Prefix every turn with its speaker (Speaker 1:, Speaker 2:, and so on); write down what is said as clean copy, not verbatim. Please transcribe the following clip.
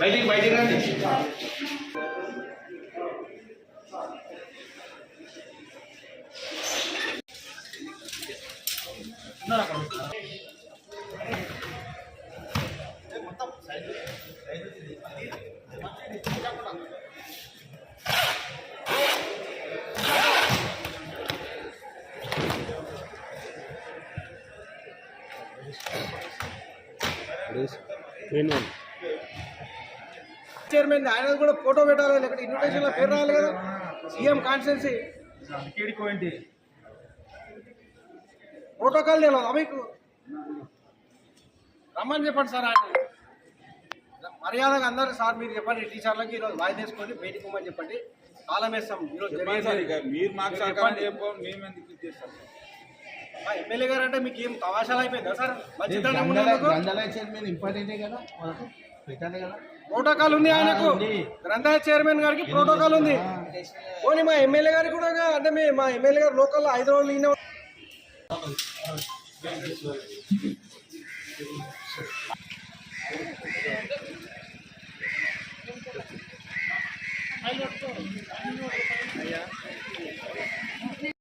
Speaker 1: బయటికి రండి.
Speaker 2: చైర్మన్ ఆయన కూడా ఫోటో పెట్టాలి, లేకపోతే ఇన్విటేషన్ లో పేరు రావాలి కదా. సీఎం కాన్స్టిట్యున్సీ ప్రోటోకాల్ తెలియదు మీకు, రమ్మని చెప్పండి సార్. ఆయన మర్యాదగా అందరు సార్ మీరు చెప్పండి, టీచర్లకి ఈరోజు వాయిదా తీసుకొని బయటికి పోమని చెప్పండి. తాళం వేస్తాం ఈరోజు. ఎమ్మెల్యే గారు అంటే మీకు ఏం తమాషాలు అయిపోయిందా సార్?
Speaker 3: ఇంపార్టెంటే కదా, పెట్టాలి కదా.
Speaker 2: ప్రోటోకాల్ ఉంది ఆయనకు, గ్రంథాలయ చైర్మన్ గారికి ప్రోటోకాల్ ఉంది. పోనీ మా ఎమ్మెల్యే గారికి కూడా అంటే మా ఎమ్మెల్యే గారు లోకల్లో 5 రోజులు